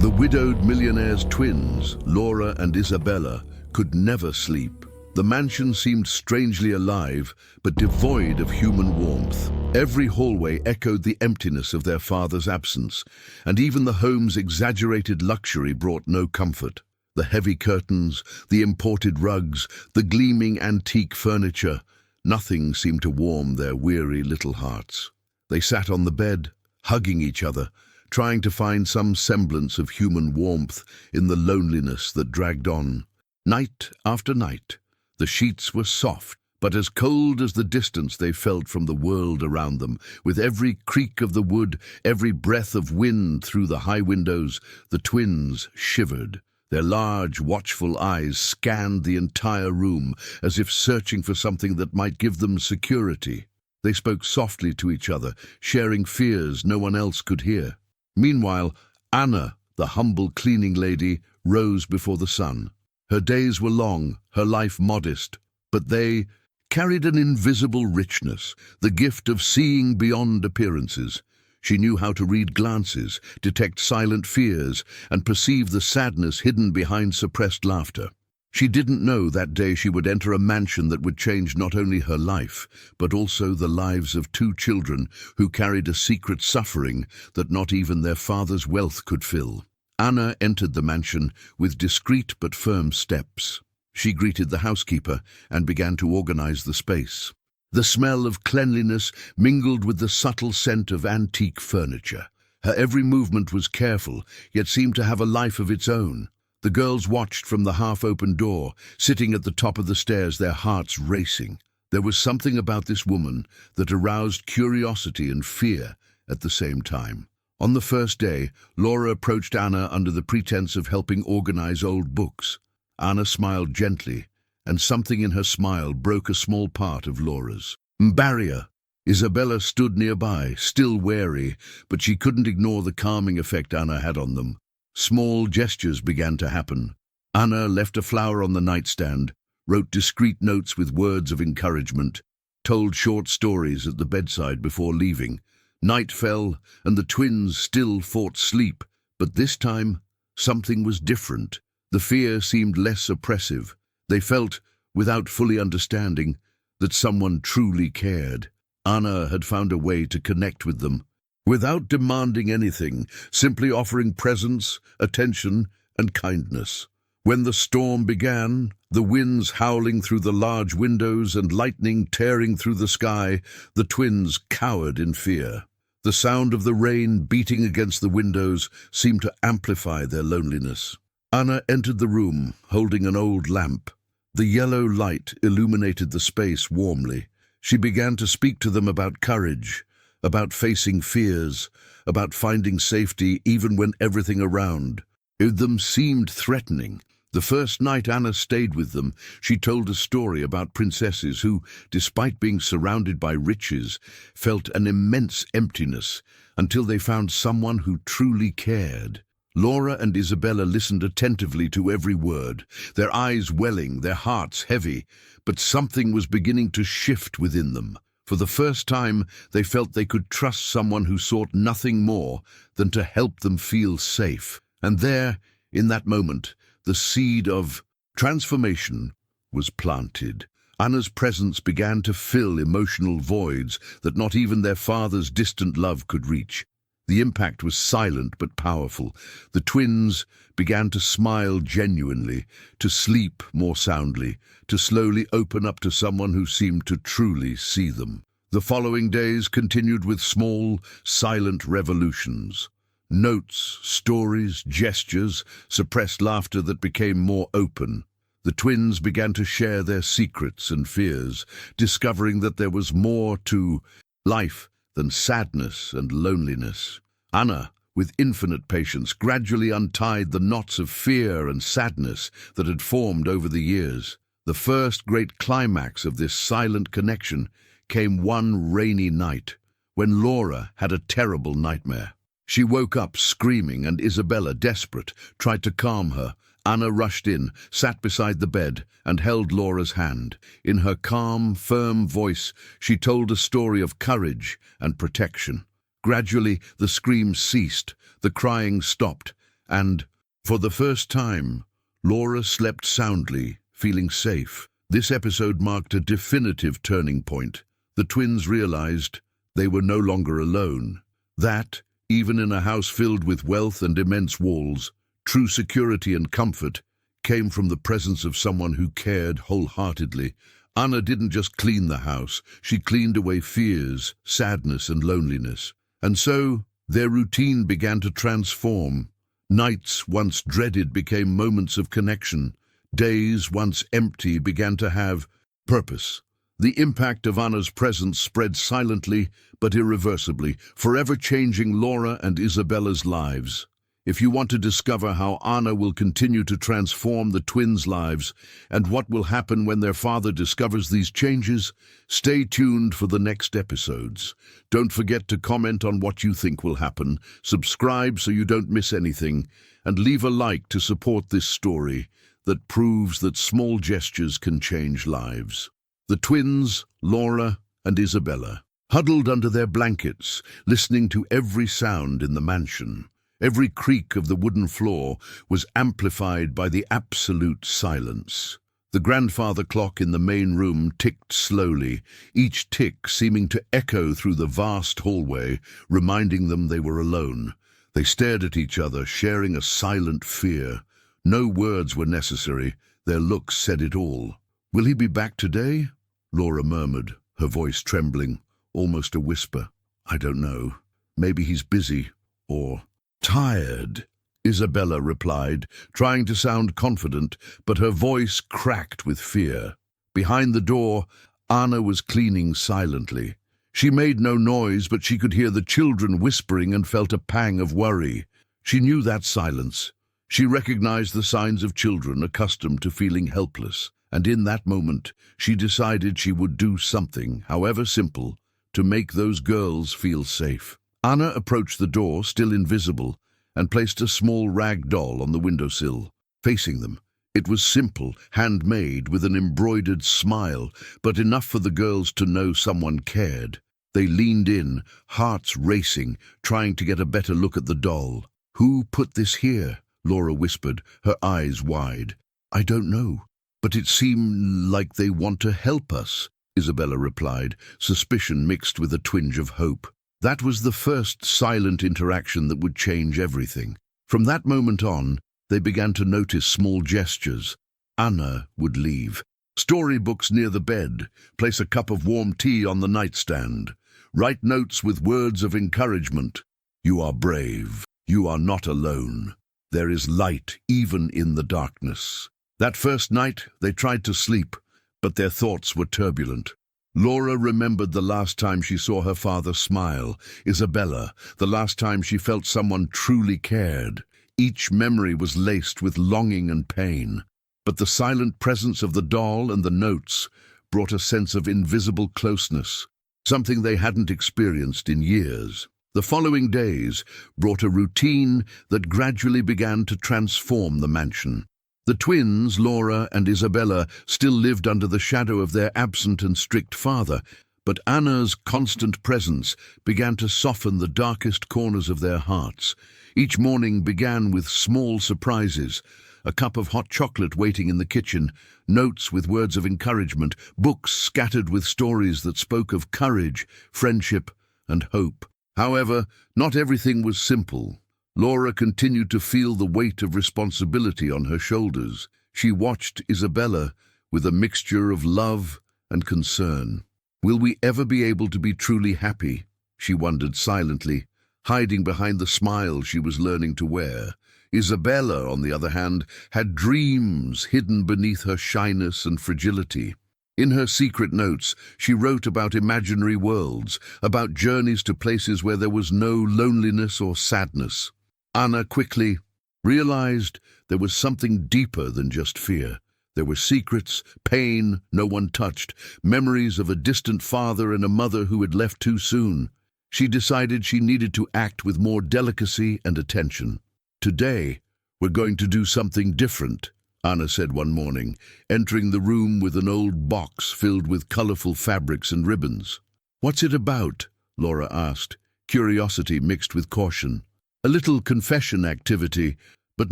The widowed millionaire's twins, Laura and Isabella, could never sleep. The mansion seemed strangely alive, but devoid of human warmth. Every hallway echoed the emptiness of their father's absence, and even the home's exaggerated luxury brought no comfort. The heavy curtains, the imported rugs, the gleaming antique furniture, nothing seemed to warm their weary little hearts. They sat on the bed, hugging each other, trying to find some semblance of human warmth in the loneliness that dragged on. Night after night, the sheets were soft, but as cold as the distance they felt from the world around them. With every creak of the wood, every breath of wind through the high windows, the twins shivered. Their large, watchful eyes scanned the entire room, as if searching for something that might give them security. They spoke softly to each other, sharing fears no one else could hear. Meanwhile, Anna, the humble cleaning lady, rose before the sun. Her days were long, her life modest, but they carried an invisible richness, the gift of seeing beyond appearances. She knew how to read glances, detect silent fears, and perceive the sadness hidden behind suppressed laughter. She didn't know that day she would enter a mansion that would change not only her life, but also the lives of two children who carried a secret suffering that not even their father's wealth could fill. Anna entered the mansion with discreet but firm steps. She greeted the housekeeper and began to organize the space. The smell of cleanliness mingled with the subtle scent of antique furniture. Her every movement was careful, yet seemed to have a life of its own. The girls watched from the half-open door, sitting at the top of the stairs, their hearts racing. There was something about this woman that aroused curiosity and fear at the same time. On the first day, Laura approached Anna under the pretense of helping organize old books. Anna smiled gently, and something in her smile broke a small part of Laura's barrier. Isabella stood nearby, still wary, but she couldn't ignore the calming effect Anna had on them. Small gestures began to happen. Anna left a flower on the nightstand, wrote discreet notes with words of encouragement, told short stories at the bedside before leaving. Night fell, and the twins still fought sleep, but this time something was different. The fear seemed less oppressive. They felt, without fully understanding, that someone truly cared. Anna had found a way to connect with them, without demanding anything, simply offering presence, attention, and kindness. When the storm began, the winds howling through the large windows and lightning tearing through the sky, the twins cowered in fear. The sound of the rain beating against the windows seemed to amplify their loneliness. Anna entered the room, holding an old lamp. The yellow light illuminated the space warmly. She began to speak to them about courage, about facing fears, about finding safety even when everything around them seemed threatening. The first night Anna stayed with them, she told a story about princesses who, despite being surrounded by riches, felt an immense emptiness until they found someone who truly cared. Laura and Isabella listened attentively to every word, their eyes welling, their hearts heavy, but something was beginning to shift within them. For the first time, they felt they could trust someone who sought nothing more than to help them feel safe. And there, in that moment, the seed of transformation was planted. Anna's presence began to fill emotional voids that not even their father's distant love could reach. The impact was silent but powerful. The twins began to smile genuinely, to sleep more soundly, to slowly open up to someone who seemed to truly see them. The following days continued with small, silent revolutions. Notes, stories, gestures, suppressed laughter that became more open. The twins began to share their secrets and fears, discovering that there was more to life than sadness and loneliness. Anna, with infinite patience, gradually untied the knots of fear and sadness that had formed over the years. The first great climax of this silent connection came one rainy night, when Laura had a terrible nightmare. She woke up screaming, and Isabella, desperate, tried to calm her. Anna rushed in, sat beside the bed, and held Laura's hand. In her calm, firm voice, she told a story of courage and protection. Gradually, the screams ceased, the crying stopped, And, for the first time, Laura slept soundly, feeling safe. This episode marked a definitive turning point. The twins realized they were no longer alone. That, even in a house filled with wealth and immense walls, true security and comfort came from the presence of someone who cared wholeheartedly. Anna didn't just clean the house, she cleaned away fears, sadness and loneliness. And so, their routine began to transform. Nights once dreaded became moments of connection. Days once empty began to have purpose. The impact of Anna's presence spread silently but irreversibly, forever changing Laura and Isabella's lives. If you want to discover how Anna will continue to transform the twins' lives and what will happen when their father discovers these changes, stay tuned for the next episodes. Don't forget to comment on what you think will happen, subscribe so you don't miss anything, and leave a like to support this story that proves that small gestures can change lives. The twins, Laura and Isabella, huddled under their blankets, listening to every sound in the mansion. Every creak of the wooden floor was amplified by the absolute silence. The grandfather clock in the main room ticked slowly, each tick seeming to echo through the vast hallway, reminding them they were alone. They stared at each other, sharing a silent fear. No words were necessary, their looks said it all. "Will he be back today?" Laura murmured, her voice trembling, almost a whisper. "I don't know. Maybe he's busy, or tired," Isabella replied, trying to sound confident, but her voice cracked with fear. Behind the door, Anna was cleaning silently. She made no noise, but she could hear the children whispering and felt a pang of worry. She knew that silence. She recognized the signs of children accustomed to feeling helpless, and in that moment, she decided she would do something, however simple, to make those girls feel safe. Anna approached the door, still invisible, and placed a small rag doll on the windowsill, facing them. It was simple, handmade, with an embroidered smile, but enough for the girls to know someone cared. They leaned in, hearts racing, trying to get a better look at the doll. "Who put this here?" Laura whispered, her eyes wide. "I don't know, but it seemed like they want to help us," Isabella replied, suspicion mixed with a twinge of hope. That was the first silent interaction that would change everything. From that moment on, they began to notice small gestures. Anna would leave. Storybooks near the bed, place a cup of warm tea on the nightstand, write notes with words of encouragement. "You are brave. You are not alone. There is light even in the darkness." That first night, they tried to sleep, but their thoughts were turbulent. Laura remembered the last time she saw her father smile, Isabella, the last time she felt someone truly cared. Each memory was laced with longing and pain, but the silent presence of the doll and the notes brought a sense of invisible closeness, something they hadn't experienced in years. The following days brought a routine that gradually began to transform the mansion. The twins, Laura and Isabella, still lived under the shadow of their absent and strict father, but Anna's constant presence began to soften the darkest corners of their hearts. Each morning began with small surprises: a cup of hot chocolate waiting in the kitchen, notes with words of encouragement, books scattered with stories that spoke of courage, friendship, and hope. However, not everything was simple. Laura continued to feel the weight of responsibility on her shoulders. She watched Isabella with a mixture of love and concern. "Will we ever be able to be truly happy?" she wondered silently, hiding behind the smile she was learning to wear. Isabella, on the other hand, had dreams hidden beneath her shyness and fragility. In her secret notes, she wrote about imaginary worlds, about journeys to places where there was no loneliness or sadness. Anna quickly realized there was something deeper than just fear. There were secrets, pain no one touched, memories of a distant father and a mother who had left too soon. She decided she needed to act with more delicacy and attention. "Today, we're going to do something different," Anna said one morning, entering the room with an old box filled with colorful fabrics and ribbons. "What's it about?" Laura asked, curiosity mixed with caution. "A little confession activity. But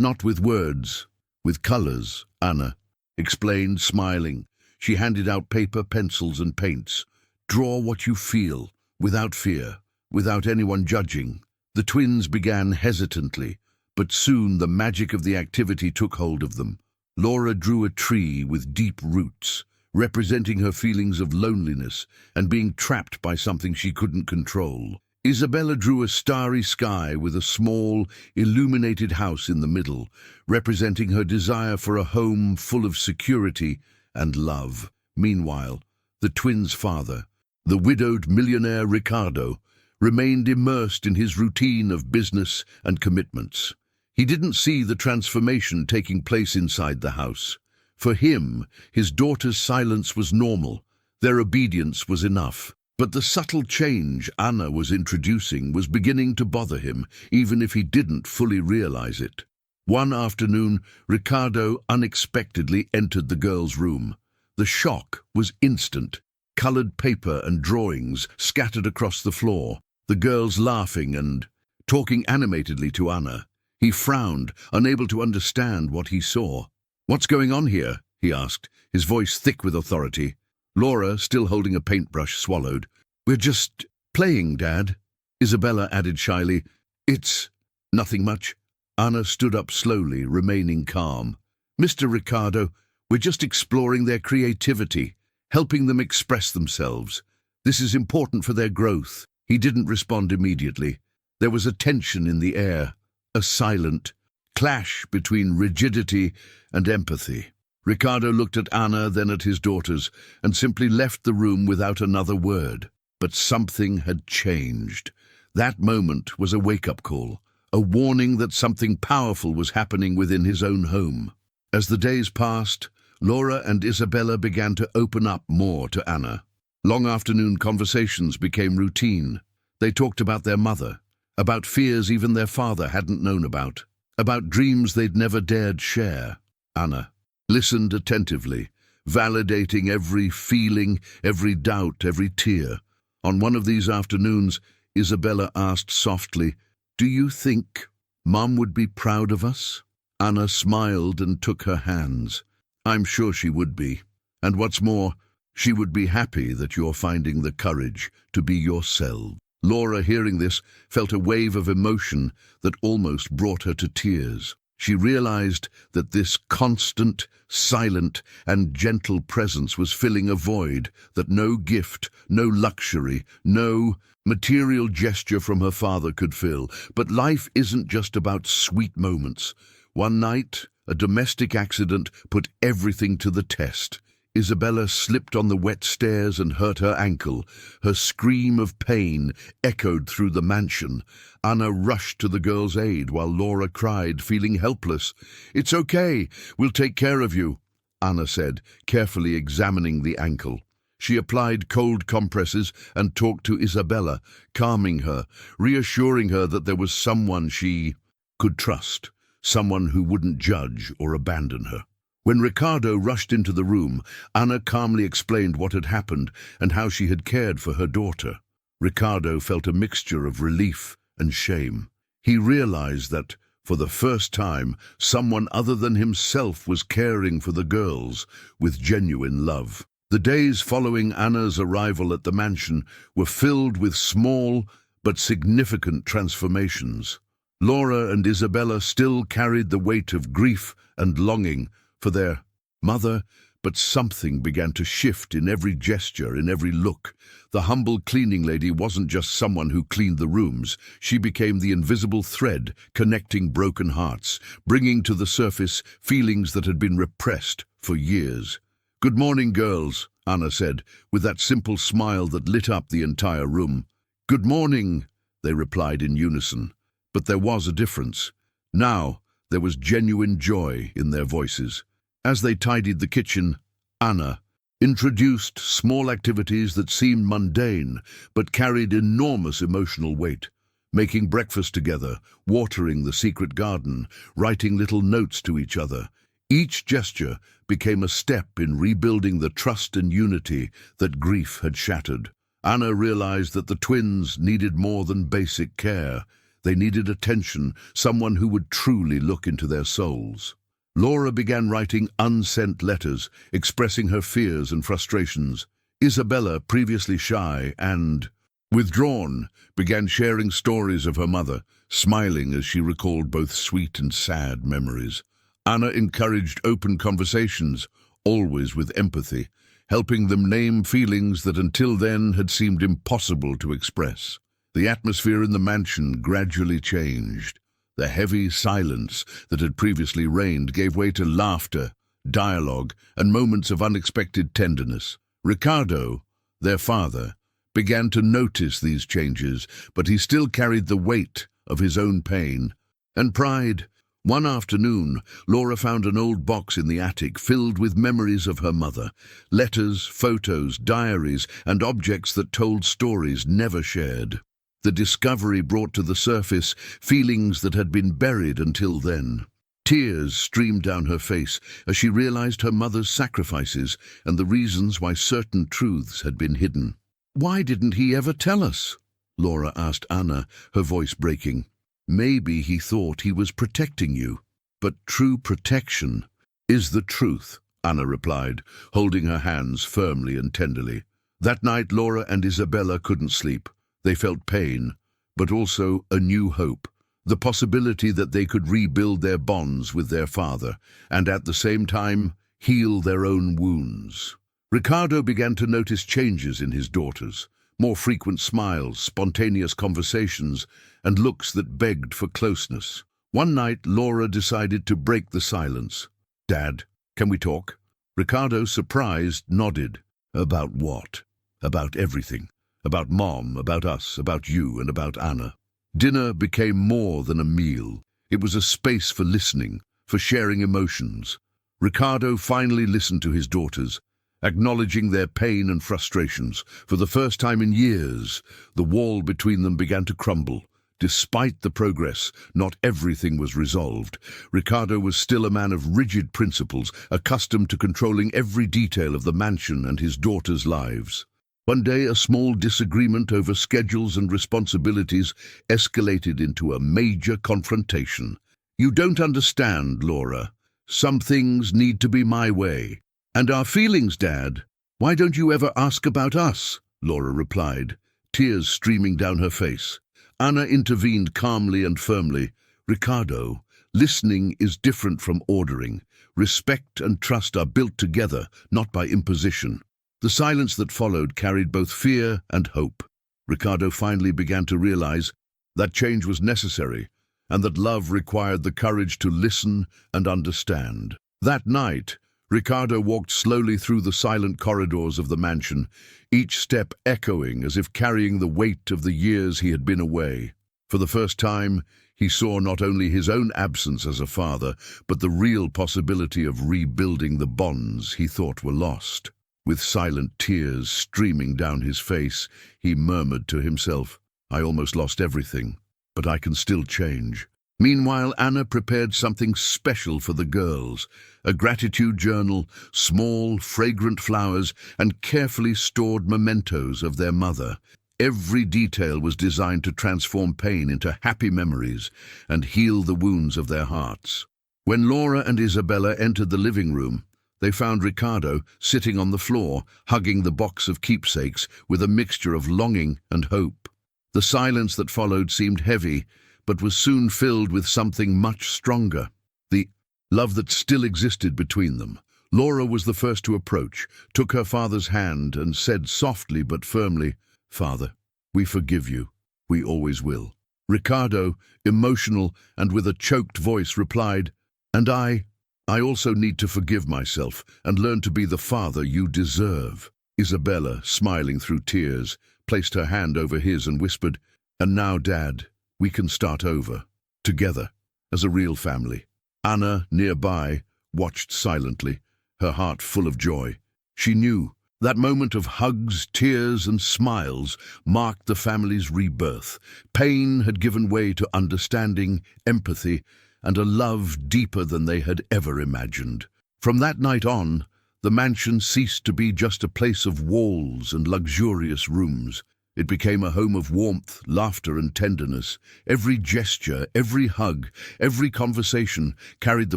not with words, with colors, Anna explained, smiling. She handed out paper, pencils, and paints. Draw what you feel, without fear, without anyone judging. The twins began hesitantly, but soon the magic of the activity took hold of them. Laura drew a tree with deep roots, representing her feelings of loneliness and being trapped by something she couldn't control. Isabella drew a starry sky with a small, illuminated house in the middle, representing her desire for a home full of security and love. Meanwhile, the twins' father, the widowed millionaire Ricardo, remained immersed in his routine of business and commitments. He didn't see the transformation taking place inside the house. For him, his daughter's silence was normal. Their obedience was enough. But the subtle change Anna was introducing was beginning to bother him, even if he didn't fully realize it. One afternoon, Ricardo unexpectedly entered the girl's room. The shock was instant. Colored paper and drawings scattered across the floor, the girls laughing and talking animatedly to Anna. He frowned, unable to understand what he saw. "What's going on here?" he asked, his voice thick with authority. Laura, still holding a paintbrush, swallowed. "We're just playing, Dad," Isabella added shyly. "It's nothing much." Anna stood up slowly, remaining calm. "Mr. Ricardo, we're just exploring their creativity, helping them express themselves. This is important for their growth." He didn't respond immediately. There was a tension in the air, a silent clash between rigidity and empathy. Ricardo looked at Anna, then at his daughters, and simply left the room without another word. But something had changed. That moment was a wake-up call, a warning that something powerful was happening within his own home. As the days passed, Laura and Isabella began to open up more to Anna. Long afternoon conversations became routine. They talked about their mother, about fears even their father hadn't known about dreams they'd never dared share. Anna listened attentively, validating every feeling, every doubt, every tear. On one of these afternoons, Isabella asked softly, "Do you think Mom would be proud of us?" Anna smiled and took her hands. "I'm sure she would be. And what's more, she would be happy that you're finding the courage to be yourself." Laura, hearing this, felt a wave of emotion that almost brought her to tears. She realized that this constant, silent, and gentle presence was filling a void that no gift, no luxury, no material gesture from her father could fill. But life isn't just about sweet moments. One night, a domestic accident put everything to the test. Isabella slipped on the wet stairs and hurt her ankle. Her scream of pain echoed through the mansion. Anna rushed to the girl's aid while Laura cried, feeling helpless. "It's okay, we'll take care of you," Anna said, carefully examining the ankle. She applied cold compresses and talked to Isabella, calming her, reassuring her that there was someone she could trust, someone who wouldn't judge or abandon her. When Ricardo rushed into the room, Anna calmly explained what had happened and how she had cared for her daughter. Ricardo felt a mixture of relief and shame. He realized that, for the first time, someone other than himself was caring for the girls with genuine love. The days following Anna's arrival at the mansion were filled with small but significant transformations. Laura and Isabella still carried the weight of grief and longing for their mother, but something began to shift in every gesture, in every look. The humble cleaning lady wasn't just someone who cleaned the rooms. She became the invisible thread connecting broken hearts, bringing to the surface feelings that had been repressed for years. "Good morning, girls," Anna said, with that simple smile that lit up the entire room. "Good morning," they replied in unison. But there was a difference. Now there was genuine joy in their voices. As they tidied the kitchen, Anna introduced small activities that seemed mundane but carried enormous emotional weight. Making breakfast together, watering the secret garden, writing little notes to each other. Each gesture became a step in rebuilding the trust and unity that grief had shattered. Anna realized that the twins needed more than basic care. They needed attention, someone who would truly look into their souls. Laura began writing unsent letters, expressing her fears and frustrations. Isabella, previously shy and withdrawn, began sharing stories of her mother, smiling as she recalled both sweet and sad memories. Anna encouraged open conversations, always with empathy, helping them name feelings that until then had seemed impossible to express. The atmosphere in the mansion gradually changed. The heavy silence that had previously reigned gave way to laughter, dialogue, and moments of unexpected tenderness. Ricardo, their father, began to notice these changes, but he still carried the weight of his own pain and pride. One afternoon, Laura found an old box in the attic filled with memories of her mother, letters, photos, diaries, and objects that told stories never shared. The discovery brought to the surface feelings that had been buried until then. Tears streamed down her face as she realized her mother's sacrifices and the reasons why certain truths had been hidden. "Why didn't he ever tell us?" Laura asked Anna, her voice breaking. "Maybe he thought he was protecting you. But true protection is the truth," Anna replied, holding her hands firmly and tenderly. That night, Laura and Isabella couldn't sleep. They felt pain, but also a new hope, the possibility that they could rebuild their bonds with their father, and at the same time, heal their own wounds. Ricardo began to notice changes in his daughters, more frequent smiles, spontaneous conversations, and looks that begged for closeness. One night, Laura decided to break the silence. "Dad, can we talk?" Ricardo, surprised, nodded. "About what?" "About everything. About Mom, about us, about you, and about Anna." Dinner became more than a meal. It was a space for listening, for sharing emotions. Ricardo finally listened to his daughters, acknowledging their pain and frustrations. For the first time in years, the wall between them began to crumble. Despite the progress, not everything was resolved. Ricardo was still a man of rigid principles, accustomed to controlling every detail of the mansion and his daughters' lives. One day, a small disagreement over schedules and responsibilities escalated into a major confrontation. "You don't understand, Laura. Some things need to be my way. And our feelings, Dad. Why don't you ever ask about us?" Laura replied, tears streaming down her face. Anna intervened calmly and firmly. "Ricardo, listening is different from ordering. Respect and trust are built together, not by imposition." The silence that followed carried both fear and hope. Ricardo finally began to realize that change was necessary and that love required the courage to listen and understand. That night, Ricardo walked slowly through the silent corridors of the mansion, each step echoing as if carrying the weight of the years he had been away. For the first time, he saw not only his own absence as a father, but the real possibility of rebuilding the bonds he thought were lost. With silent tears streaming down his face, he murmured to himself, "I almost lost everything, but I can still change." Meanwhile, Anna prepared something special for the girls, a gratitude journal, small, fragrant flowers, and carefully stored mementos of their mother. Every detail was designed to transform pain into happy memories and heal the wounds of their hearts. When Laura and Isabella entered the living room, they found Ricardo sitting on the floor, hugging the box of keepsakes with a mixture of longing and hope. The silence that followed seemed heavy, but was soon filled with something much stronger, the love that still existed between them. Laura was the first to approach, took her father's hand, and said softly but firmly, "Father, we forgive you. We always will." Ricardo, emotional and with a choked voice, replied, "And I also need to forgive myself and learn to be the father you deserve." Isabella, smiling through tears, placed her hand over his and whispered, "And now, Dad, we can start over, together, as a real family." Anna, nearby, watched silently, her heart full of joy. She knew that moment of hugs, tears, and smiles marked the family's rebirth. Pain had given way to understanding, empathy, and a love deeper than they had ever imagined. From that night on, the mansion ceased to be just a place of walls and luxurious rooms. It became a home of warmth, laughter, and tenderness. Every gesture, every hug, every conversation carried the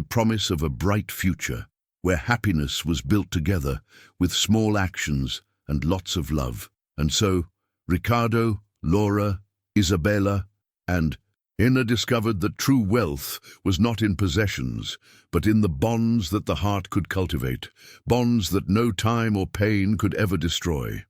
promise of a bright future, where happiness was built together with small actions and lots of love. And so, Ricardo, Laura, Isabella, and Ina discovered that true wealth was not in possessions, but in the bonds that the heart could cultivate, bonds that no time or pain could ever destroy.